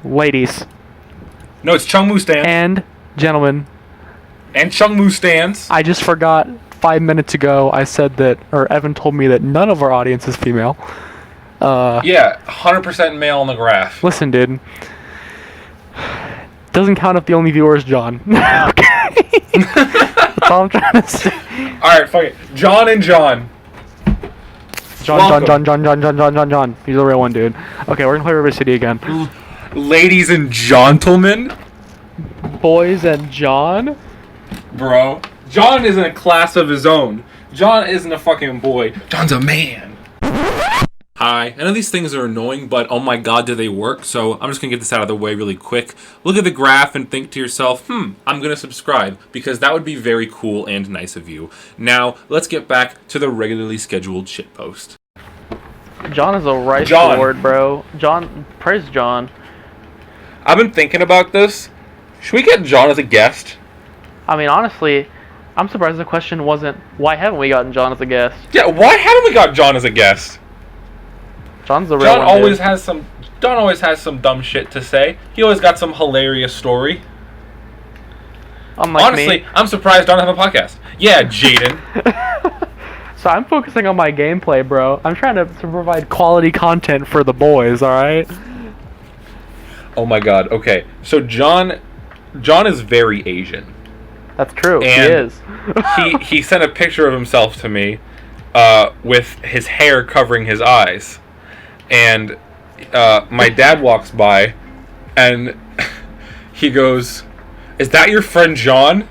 ladies. No, it's Chungmu stands. And gentlemen. And Chungmu stands. I just forgot 5 minutes ago I said that, or Evan told me that none of our audience is female. Yeah, 100% male on the graph. Listen, dude. Doesn't count if the only viewer is John. Okay. That's all I'm trying to say. Alright, fuck it. John and John. John. He's the real one, dude. Okay, we're gonna play River City again. Ladies and gentlemen. Boys and John? Bro. John is in a class of his own. John isn't a fucking boy. John's a man. Hi. I know these things are annoying, but oh my god, do they work? So I'm just going to get this out of the way really quick. Look at the graph and think to yourself, I'm going to subscribe, because that would be very cool and nice of you. Now, let's get back to the regularly scheduled shitpost. John is a rice lord, bro. John, praise John. I've been thinking about this. Should we get John as a guest? I mean, honestly, I'm surprised the question wasn't, why haven't we gotten John as a guest? Yeah, why haven't we got John as a guest? John's the real John one, always dude. John always has some dumb shit to say. He always got some hilarious story. Unlike Honestly, me. I'm surprised John doesn't have a podcast. Yeah, Jaden. So I'm focusing on my gameplay, bro. I'm trying to provide quality content for the boys, alright? Oh my god, okay. So John is very Asian. That's true, And he is. he sent a picture of himself to me with his hair covering his eyes. And my dad walks by and he goes, "Is that your friend John?"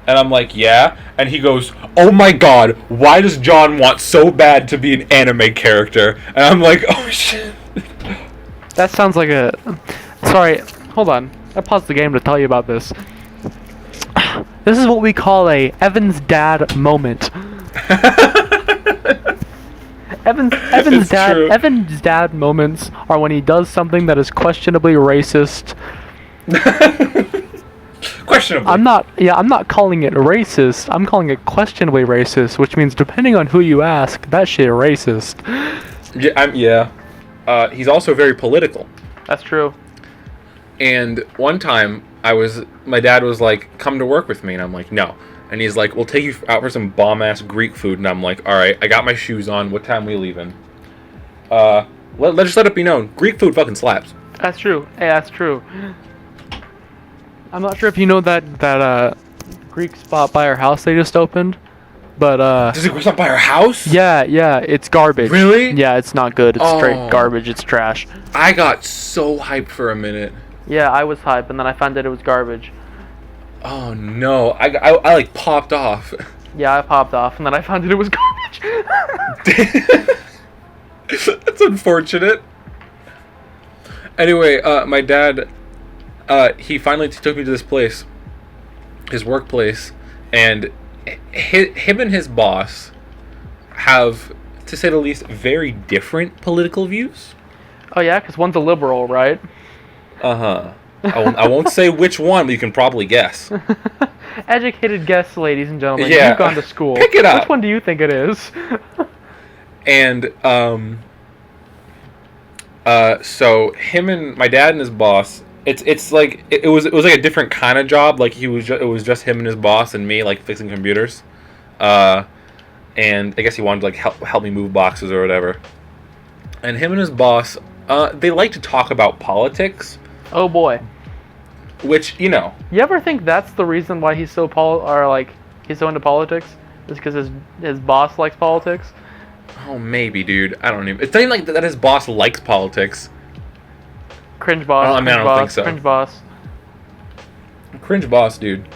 And I'm like, "Yeah." And he goes, "Oh my god, why does John want so bad to be an anime character?" And I'm like, "Oh shit." That sounds like a... Sorry, hold on. I paused the game to tell you about this. This is what we call a Evan's dad moment. Evan's dad moments are when he does something that is questionably racist. Questionably. I'm not calling it racist. I'm calling it questionably racist, which means depending on who you ask, that shit racist. Yeah, he's also very political. That's true. And one time, my dad was like, "Come to work with me," and I'm like, "No." And he's like, "We'll take you out for some bomb-ass Greek food," and I'm like, "Alright, I got my shoes on, what time we leaving?" Let's just let it be known, Greek food fucking slaps. That's true. Hey, that's true. I'm not sure if you know that Greek spot by our house they just opened, but Does it go something by our house? Yeah, it's garbage. Really? Yeah, it's not good. It's straight garbage. It's trash. I got so hyped for a minute. Yeah, I was hyped, and then I found out it was garbage. Oh no, I like popped off. Yeah, I popped off, and then I found out it was garbage. That's unfortunate. Anyway, my dad, he finally took me to this place, his workplace, and him and his boss have, to say the least, very different political views. Oh yeah, because one's a liberal, right? Uh-huh. I won't say which one, but you can probably guess. Educated guess, ladies and gentlemen. Yeah. You've gone to school. Pick it up. Which one do you think it is? And so him and my dad and his boss, it's like it was like a different kind of job. Like it was just him and his boss and me, like fixing computers. And I guess he wanted to like help me move boxes or whatever. And him and his boss, they like to talk about politics. Oh boy. Which, you know. You ever think that's the reason why he's so he's so into politics? Is because his boss likes politics? Oh, maybe, dude. I don't even. It's not even like that his boss likes politics. Cringe boss. I don't think so. Cringe boss. Cringe boss, dude.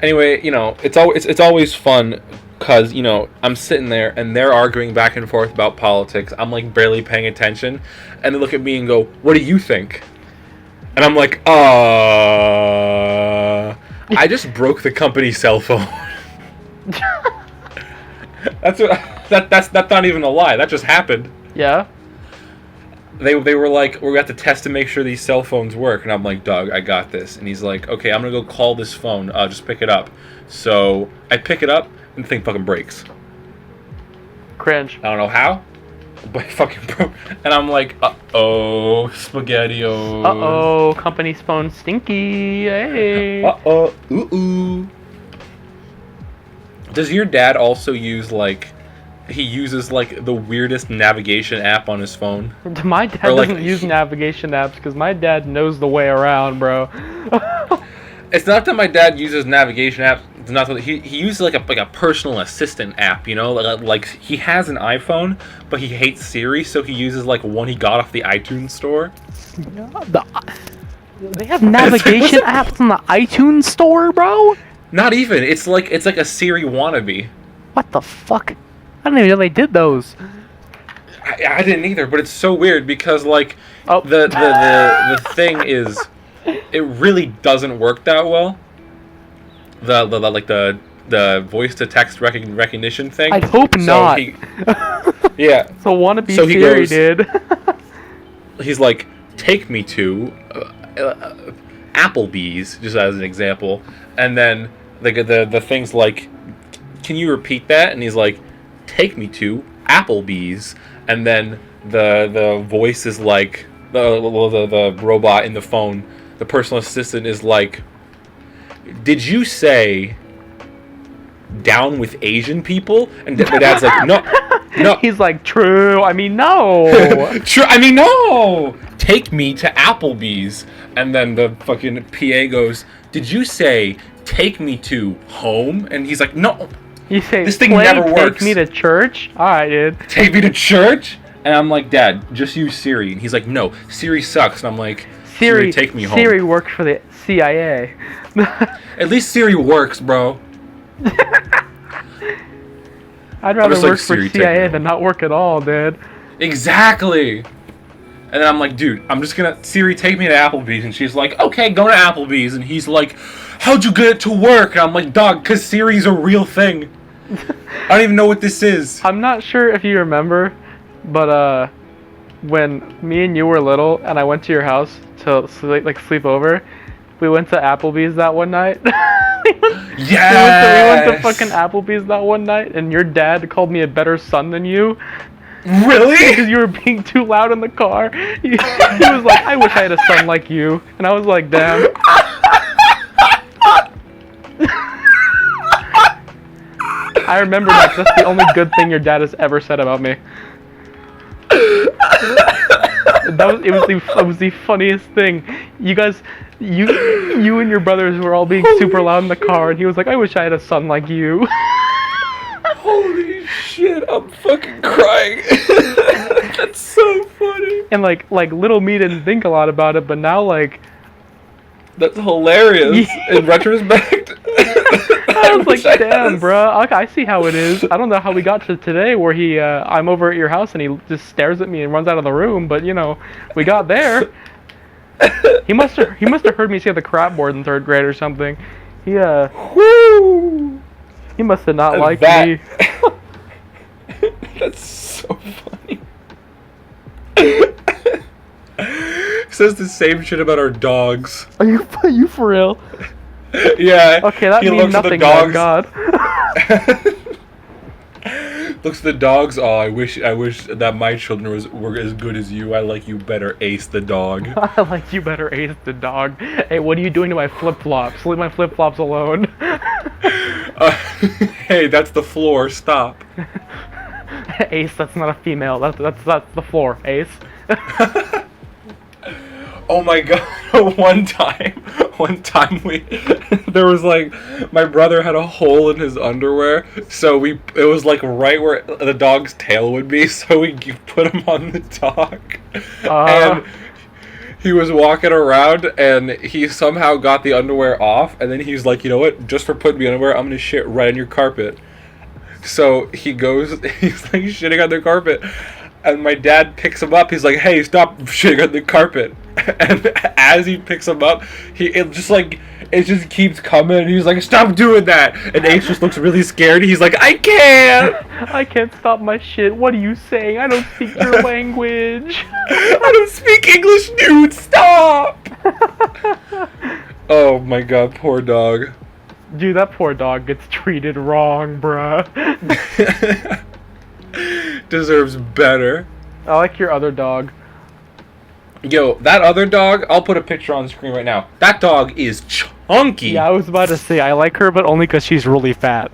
Anyway, you know, it's always fun because, you know, I'm sitting there and they're arguing back and forth about politics. I'm like barely paying attention, and they look at me and go, "What do you think?" And I'm like, I just broke the company cell phone. That's not even a lie. That just happened. Yeah. They were like, we got to test to make sure these cell phones work, and I'm like, "Doug, I got this." And he's like, "Okay, I'm gonna go call this phone. Just pick it up." So I pick it up, and the thing fucking breaks. Cringe. I don't know how. But fucking broke. And I'm like, uh-oh, SpaghettiOs. Uh-oh, company's phone stinky. Hey. Uh-oh, ooh-ooh. Does your dad also use, like, he uses, like, the weirdest navigation app on his phone? My dad doesn't use navigation apps because my dad knows the way around, bro. It's not that my dad uses navigation apps. It's not that he uses like a personal assistant app, you know, like he has an iPhone, but he hates Siri, so he uses like one he got off the iTunes store. They have navigation apps on the iTunes store, bro? Not even. It's like a Siri wannabe. What the fuck? I didn't even know they did those. I didn't either, but it's so weird because like the thing is, it really doesn't work that well. The voice to text recognition thing. I hope not. Yeah. So wannabe Siri did. He's like, take me to Applebee's, just as an example, and then the thing's like, can you repeat that? And he's like, take me to Applebee's, and then the voice is like the robot in the phone, the personal assistant is like, did you say down with Asian people? And my dad's like, no. He's like, true. I mean, no. True. I mean, no. Take me to Applebee's. And then the fucking PA goes, did you say take me to home? And he's like, no. You say this thing never works. Take me to church? Alright, dude. Take me to church? And I'm like, Dad, just use Siri. And he's like, no, Siri sucks. And I'm like, Siri, take me home. Siri works for the CIA. At least Siri works, bro. I'd rather work for CIA than not work at all, dude. Exactly. And then I'm like, dude, I'm just gonna Siri take me to Applebee's, and she's like, okay, go to Applebee's, and he's like, how'd you get it to work? And I'm like, dog, cause Siri's a real thing. I don't even know what this is. I'm not sure if you remember, but when me and you were little, and I went to your house to sleep over, we went to Applebee's that one night. Yes! We went to fucking Applebee's that one night, and your dad called me a better son than you. Really? Because you were being too loud in the car. He was like, I wish I had a son like you. And I was like, damn. I remember that. That's the only good thing your dad has ever said about me. It was the funniest thing. You guys, you and your brothers were all being super loud in the car, and he was like, I wish I had a son like you. Holy shit, I'm fucking crying. That's so funny. And like little me didn't think a lot about it, but now like, that's hilarious in retrospect. I was like, damn, bro. I see how it is. I don't know how we got to today where I'm over at your house and he just stares at me and runs out of the room, but you know, we got there. He must have heard me say the crap board in 3rd grade or something. He must have not liked me. That's so funny. Says the same shit about our dogs. Are you for real? Yeah. Okay, that means nothing. Oh God. Looks at the dogs. Oh, I wish that my children were as good as you. I like you better, Ace the dog. I like you better, Ace the dog. Hey, what are you doing to my flip-flops? Leave my flip-flops alone. Hey, that's the floor. Stop. Ace, that's not a female. That's the floor. Ace. Oh my god, one time there was like, my brother had a hole in his underwear, so it was like right where the dog's tail would be, so we put him on the dog, and he was walking around, and he somehow got the underwear off, and then he's like, you know what, just for putting me underwear, I'm gonna shit right on your carpet. So he's like shitting on the carpet, and my dad picks him up. He's like, hey, stop shitting on the carpet. And as he picks him up, it just keeps coming. He's like, stop doing that. And Ace just looks really scared. He's like, I can't stop my shit. What are you saying? I don't speak your language. I don't speak English, dude. Stop. Oh my god, poor dog. Dude, that poor dog gets treated wrong, bruh. Deserves better. I like your other dog. Yo, that other dog, I'll put a picture on the screen right now. That dog is chunky. Yeah, I was about to say, I like her, but only because she's really fat.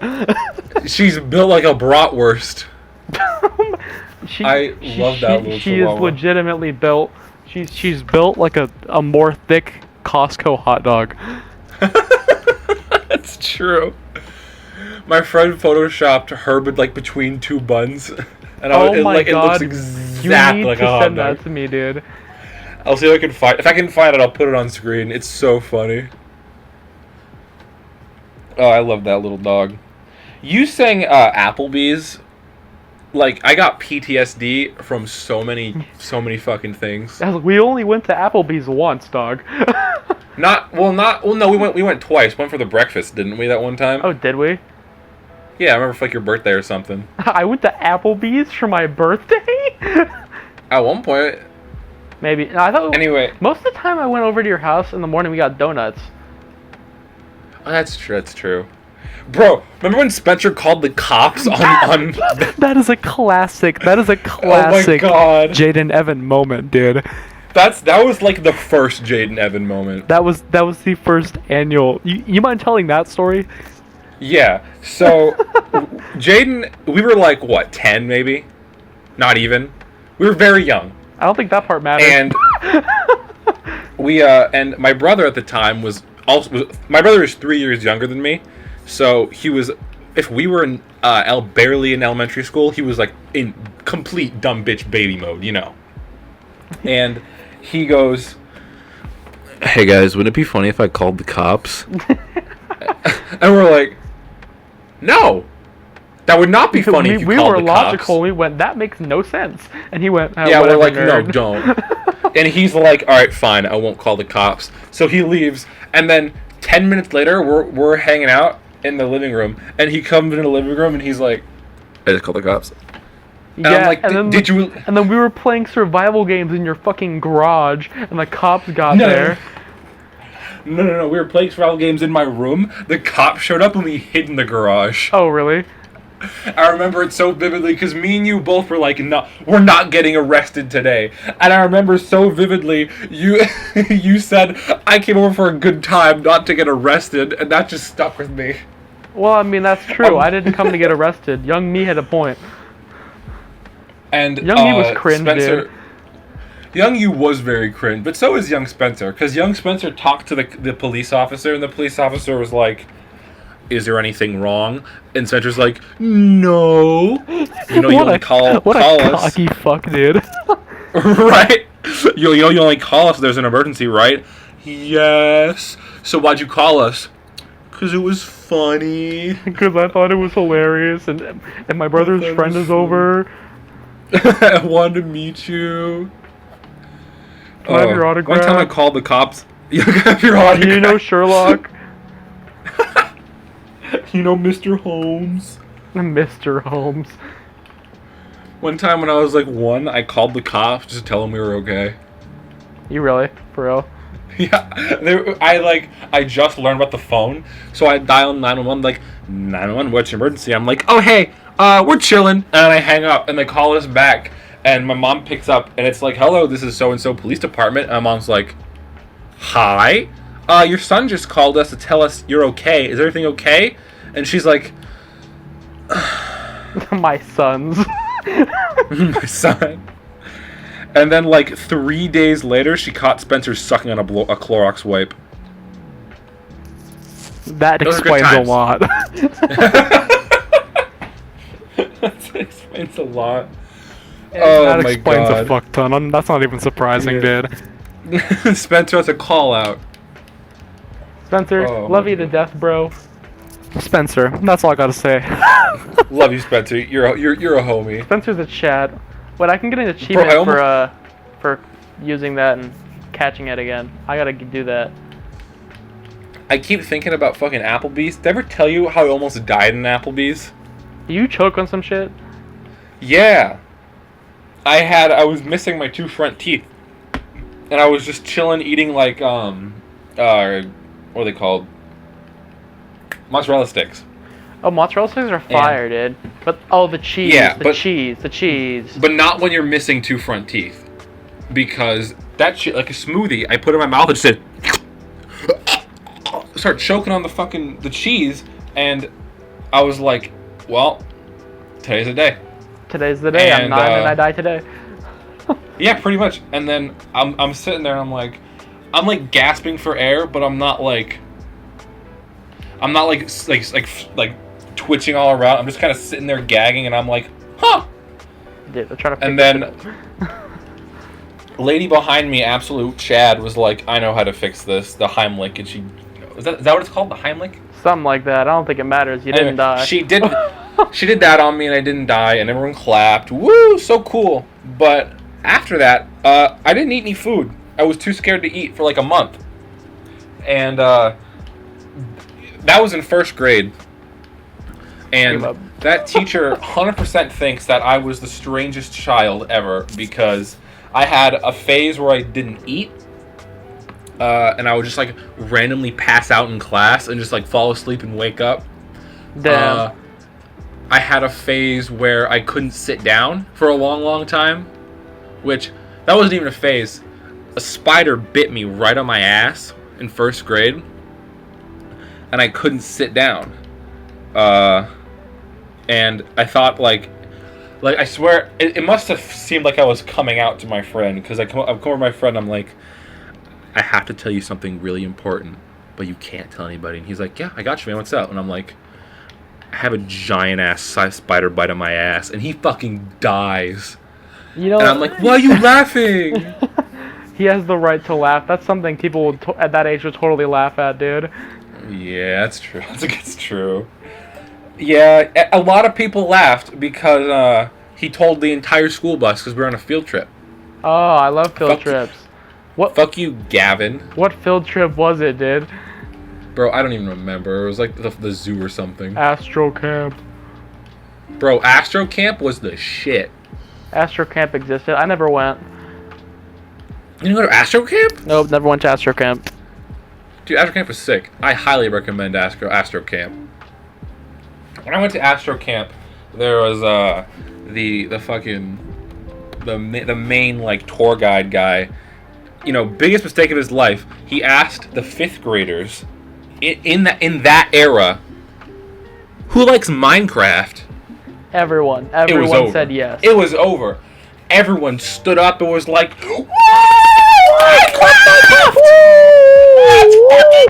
She's built like a bratwurst. I love that little She chihuahua. is legitimately built. She's built like a more thick Costco hot dog. That's true. My friend photoshopped her with like between two buns, and Oh my it god! looks exactly like a hot send dog. that to me, dude. I'll see if I can find. If I can find it, I'll put it on screen. It's so funny. Oh, I love that little dog. You sang Applebee's. Like, I got PTSD from so many fucking things. We only went to Applebee's once, dog. No, we went twice. Went for the breakfast, didn't we, that one time? Oh, did we? Yeah, I remember for like your birthday or something. I went to Applebee's for my birthday? At one point. Maybe. No, I thought. Anyway. Most of the time I went over to your house in the morning, we got donuts. Oh, that's true. Bro, remember when Spencer called the cops on... That is a classic. That is a classic Oh my god. Jaden Evan moment, dude. That was like the first Jaden Evan moment. That was the first annual. You mind telling that story? Yeah. So Jaden, we were like what, 10 maybe? Not even. We were very young. I don't think that part matters. And and my brother at the time my brother is 3 years younger than me. So he was, if we were in barely in elementary school, he was like in complete dumb bitch baby mode, you know. And he goes, "Hey guys, wouldn't it be funny if I called the cops?" And we're like, "No, that would not be funny if you called the cops." We were logical. We went, "That makes no sense." And he went, "Yeah, whatever, we're like, nerd." "No, don't." And he's like, "All right, fine, I won't call the cops." So he leaves, and then 10 minutes later, we're hanging out in the living room, and he comes in the living room, and he's like, "I just called the cops." And yeah, I'm like, did you? And then we were playing survival games in your fucking garage, and the cops got there. No. We were playing survival games in my room. The cops showed up, and we hid in the garage. Oh, really? I remember it so vividly because me and you both were like, "No, we're not getting arrested today." And I remember so vividly you said, "I came over for a good time, not to get arrested," and that just stuck with me. Well, I mean, that's true. I didn't come to get arrested. Young me had a point. And Young me was cringe, dude. Young you was very cringe, but so is young Spencer, because young Spencer talked to the police officer, and the police officer was like, "Is there anything wrong?" And Spencer's like, "No." You know, you only call us. What a cocky fuck, dude. Right? You only call us if there's an emergency, right? Yes. So why'd you call us? Because it was funny. Because I thought it was hilarious, and my brother's friend is over. I wanted to meet you. Can I have your autograph? One time I called the cops. You have your autograph. Do you know Sherlock? You know Mr. Holmes? Mr. Holmes. One time when I was like 1, I called the cops just to tell them we were okay. You really? For real? Yeah. I just learned about the phone, so I dialed 911, like, 911, what's your emergency? I'm like, "Oh, hey, we're chilling." And I hang up, and they call us back, and my mom picks up, and it's like, "Hello, this is so-and-so police department." And my mom's like, "Hi? Your son just called us to tell us you're okay. Is everything okay?" And she's like, My sons. "My son." And then, like, 3 days later, she caught Spencer sucking on a Clorox wipe. That explains a lot. That explains a lot. That explains a fuck ton. That's not even surprising, dude. Spencer has a call out. Spencer, love you to death, bro. Spencer, that's all I gotta say. Love you, Spencer. You're a homie. Spencer's a Chad. But I can get an achievement for using that and catching it again. I gotta do that. I keep thinking about fucking Applebee's. Did I ever tell you how I almost died in Applebee's? You choke on some shit? Yeah. I was missing my 2 front teeth. And I was just chilling eating like, what are they called? Mozzarella sticks. Oh, mozzarella sticks are fire, dude. But the cheese, the cheese. But not when you're missing 2 front teeth, because that shit, like a smoothie, I put it in my mouth and just said, start choking on the cheese, and I was like, well, today's the day. Today's the day. I'm 9 and I die today. Yeah, pretty much. And then I'm sitting there and I'm like gasping for air, but I'm not like twitching all around. I'm just kind of sitting there gagging, and I'm like, huh. Dude, I'm trying to. And then, lady behind me, absolute Chad, was like, I know how to fix this. The Heimlich, and is that what it's called? The Heimlich? Something like that. I don't think it matters. You didn't die. She did that on me, and I didn't die, and everyone clapped. Woo, so cool. But after that, I didn't eat any food. I was too scared to eat for like a month. And that was in 1st grade. And that teacher 100% thinks that I was the strangest child ever, because I had a phase where I didn't eat. And I would just like randomly pass out in class and just like fall asleep and wake up. Damn. I had a phase where I couldn't sit down for a long time, which that wasn't even a phase. A spider bit me right on my ass in 1st grade, and I couldn't sit down. And I thought like I swear it must have seemed like I was coming out to my friend, because I'm coming to my friend. I'm like, I have to tell you something really important, but you can't tell anybody. And he's like, yeah, I got you, man. What's up? And I'm like, I have a giant ass spider bite on my ass, and he fucking dies. You know, and I'm like, why are you laughing? He has the right to laugh. That's something people at that age would totally laugh at, dude. Yeah, that's true. That's true. Yeah, a lot of people laughed because he told the entire school bus, because we were on a field trip. Oh, I love field trips. Fuck you, Gavin. What field trip was it, dude? Bro, I don't even remember. It was like the zoo or something. Astro Camp. Bro, Astro Camp was the shit. Astro Camp existed. I never went. You didn't go to Astro Camp? Nope, never went to Astro Camp. Dude, Astro Camp was sick. I highly recommend Astro Camp. When I went to Astro Camp, there was the main like tour guide guy. You know, biggest mistake of his life. He asked the 5th graders in that era, who likes Minecraft? Everyone said yes. It was over. Everyone stood up and was like, woo! Minecraft! Let's fucking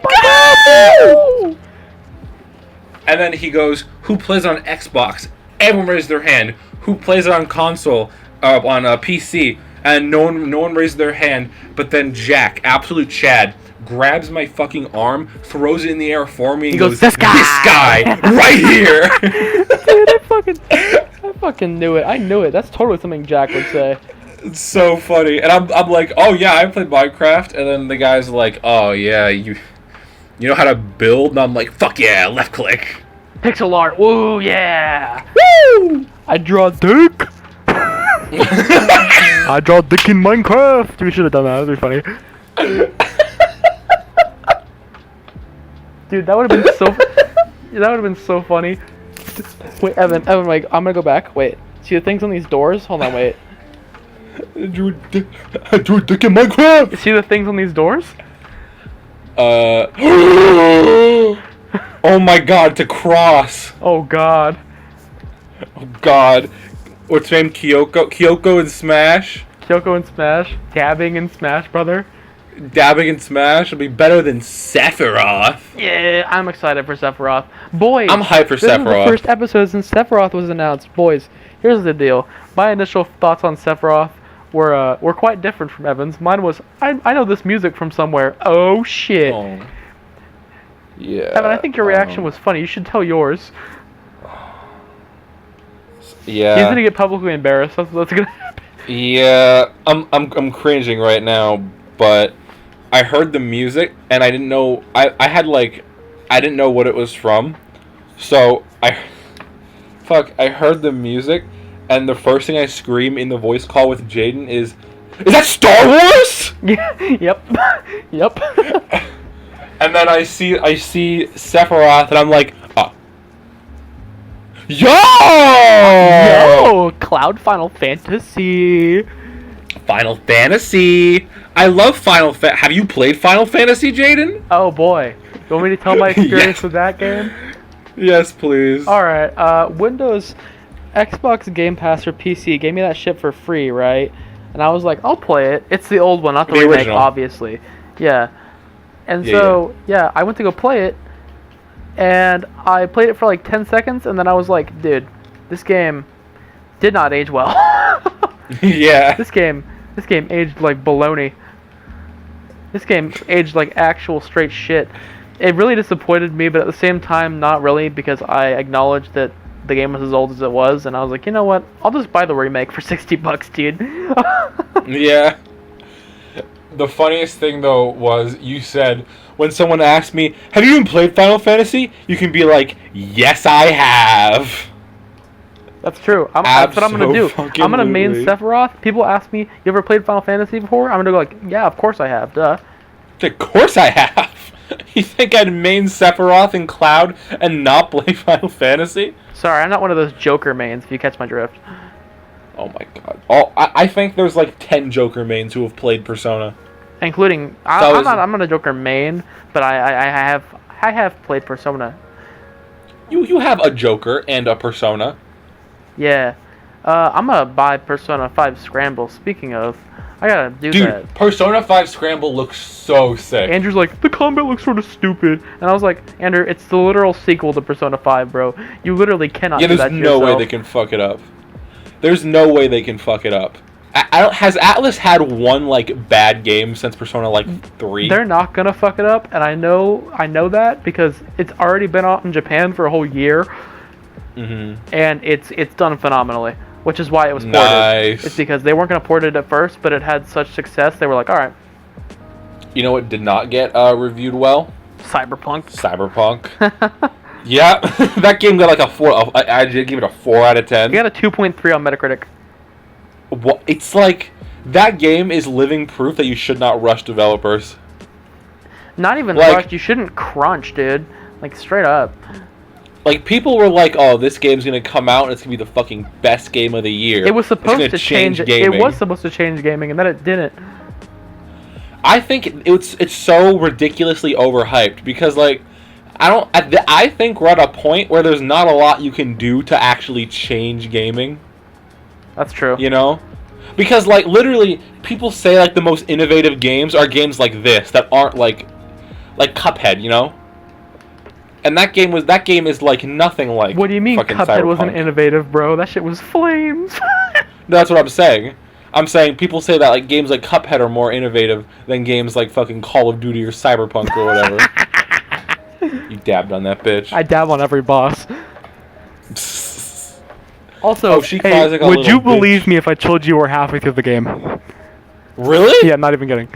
go! And then he goes, who plays on Xbox? Everyone raised their hand. Who plays it on console, on a PC? And no one raised their hand. But then Jack, absolute Chad, grabs my fucking arm, throws it in the air for me, and he goes, this guy right here. Dude, I fucking knew it. I knew it. That's totally something Jack would say. It's so funny. And I'm like, oh yeah, I played Minecraft. And then the guy's like, oh yeah, you know how to build? And I'm like, fuck yeah, left click. Pixel art. Woo, yeah. Woo! I draw dick. I draw dick in Minecraft. We should have done that. That'd be funny. Dude, that would have been so. That would have been so funny. Wait, Evan, wait. I'm gonna go back. Wait. See the things on these doors? Hold on, wait. I drew a dick in Minecraft. See the things on these doors? Oh my god, to cross. Oh god. Oh god. What's her name? Kyoko in Smash? Kyoko in Smash. Dabbing in Smash, brother. Dabbing in Smash will be better than Sephiroth. Yeah, I'm excited for Sephiroth. Boys, I'm hyped for Sephiroth. This is the first episode since Sephiroth was announced. Boys, here's the deal. My initial thoughts on Sephiroth were quite different from Evan's. Mine was, I know this music from somewhere. Oh, shit. Oh. Yeah. Evan, I think your reaction was funny. You should tell yours. Yeah. He's gonna get publicly embarrassed. That's gonna happen. Yeah, I'm cringing right now, but I heard the music and I didn't know I didn't know what it was from. So I heard the music and the first thing I scream in the voice call with Jaden is that Star Wars? Yep. Yep. And then I see Sephiroth and I'm like, Yo! Yo! Cloud Final Fantasy. Final Fantasy. I love Final Fantasy. Have you played Final Fantasy, Jaden? Oh boy. You want me to tell my experience Yes. with that game? Yes, please. Alright, Windows, Xbox Game Pass or PC gave me that shit for free, right? And I was like, I'll play it. It's the old one, not the remake, original. obviously. Yeah. And Yeah, so, yeah, I went to go play it, and I played it for like 10 seconds, and then I was like, dude, this game did not age well. Yeah. This game aged like baloney. This game aged like actual straight shit. It really disappointed me, but at the same time, not really, because I acknowledged that the game was as old as it was, and I was like, you know what? I'll just buy the remake for $60, dude. Yeah. The funniest thing, though, was you said, when someone asked me, have you even played Final Fantasy? You can be like, yes, I have. That's true. That's what I'm gonna do. Abso-fucking-lutely. I'm gonna main Sephiroth. People ask me, you ever played Final Fantasy before? I'm gonna go like, yeah, of course I have, duh. Of course I have. You think I'd main Sephiroth and Cloud and not play Final Fantasy? Sorry, I'm not one of those Joker mains, if you catch my drift. Oh my god. I think there's like 10 Joker mains who have played Persona. Including, I'm not a Joker main, but I have played Persona. You have a Joker and a Persona. Yeah. I'm gonna buy Persona 5 Scramble. Speaking of, I gotta do that. Dude, Persona 5 Scramble looks so sick. Andrew's like, the combat looks sort of stupid. And I was like, Andrew, it's the literal sequel to Persona 5, bro. You literally cannot do that there's to no way yourself. they can fuck it up. There's no way they can fuck it up. Has Atlas had one, like, bad game since Persona, like, 3? They're not gonna fuck it up, and I know that because it's already been out in Japan for a whole year. Mm-hmm. And it's done phenomenally, which is why it was ported. Nice. It's because they weren't gonna port it at first, but it had such success, they were like, alright. You know what did not get reviewed well? Cyberpunk. Yeah, that game got like a 4. I did give it a 4 out of 10. You got a 2.3 on Metacritic. Well, it's like that game is living proof that you should not rush developers. Not even Like- rushed. You shouldn't crunch, dude. Like, straight up. Like, people were like, "Oh, this game's gonna come out and it's gonna be the fucking best game of the year." It was It's supposed gonna to change. It gaming. was supposed to change gaming, and then it didn't. I think it's so ridiculously overhyped because, like, I think we're at a point where there's not a lot you can do to actually change gaming. That's true. You know? Because, like, literally, people say, like, the most innovative games are games like this that aren't, like Cuphead, you know? And that game is, like, nothing like What do you mean fucking Cuphead wasn't Cyberpunk. innovative, bro? That shit was flames. That's what I'm saying. I'm saying people say that, like, games like Cuphead are more innovative than games like fucking Call of Duty or Cyberpunk or whatever. You dabbed on that bitch. I dab on every boss. Also, Oh, she cries like a would little you bitch. believe me if I told you we're halfway through the game? Really? Yeah, not even kidding.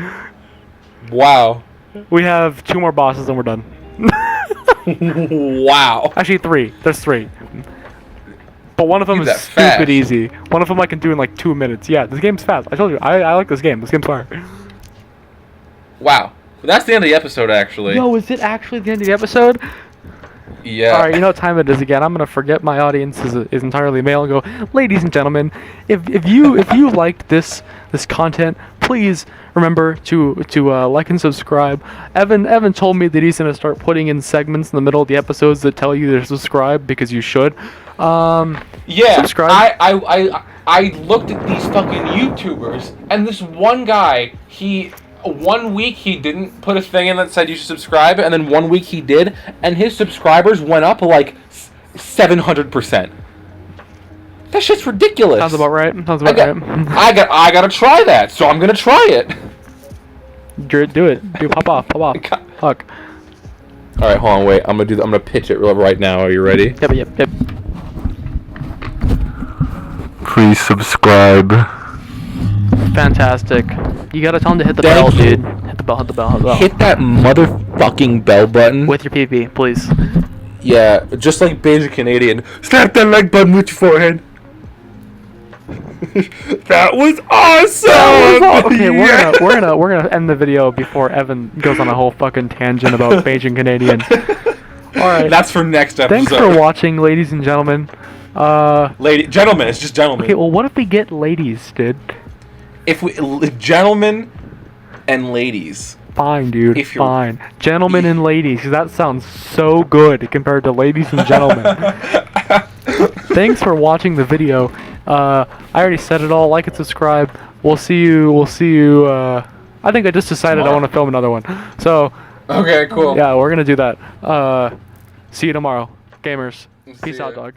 Wow. We have 2 more bosses and we're done. Wow. Actually, 3. There's 3. But one of them You is that stupid fast. easy. One of them I can do in like 2 minutes. Yeah, this game's fast. I told you, I like this game. This game's fire. Wow. That's the end of the episode, actually. Yo, is it actually the end of the episode? Yeah. Alright, you know what time it is again. I'm gonna forget my audience is entirely male and go, ladies and gentlemen, if you liked this content, please remember to like and subscribe. Evan told me that he's gonna start putting in segments in the middle of the episodes that tell you to subscribe because you should. Yeah. Subscribe. I looked at these fucking YouTubers, and this one guy, one week he didn't put a thing in that said you should subscribe, and then one week he did, and his subscribers went up like 700%. That shit's ridiculous. Sounds about right. Right. I gotta try that, so I'm gonna try it. Do it. Pop off. Fuck. All right, hold on, wait. I'm gonna pitch it right now. Are you ready? Yep. Please subscribe. Fantastic. You gotta tell him to hit the Thank bell, you. dude. Hit the bell. Hit that motherfucking bell button. With your PP, please. Yeah, just like Beijing Canadian. Slap that like button with your forehead. That was awesome. Okay, Yeah. we're gonna end the video before Evan goes on a whole fucking tangent about Beijing Canadian. All right. That's for next episode. Thanks for watching, ladies and gentlemen. Gentlemen. It's just gentlemen. Okay, well, what if we get ladies, dude? If we gentlemen and ladies. Fine, dude. Fine. Gentlemen and ladies. 'Cause that sounds so good compared to ladies and gentlemen. Thanks for watching the video. I already said it all. Like and subscribe. We'll see you. I think I just decided I want to film another one. So. Okay, cool. Yeah, we're gonna do that. See you tomorrow, gamers. Peace out, dog.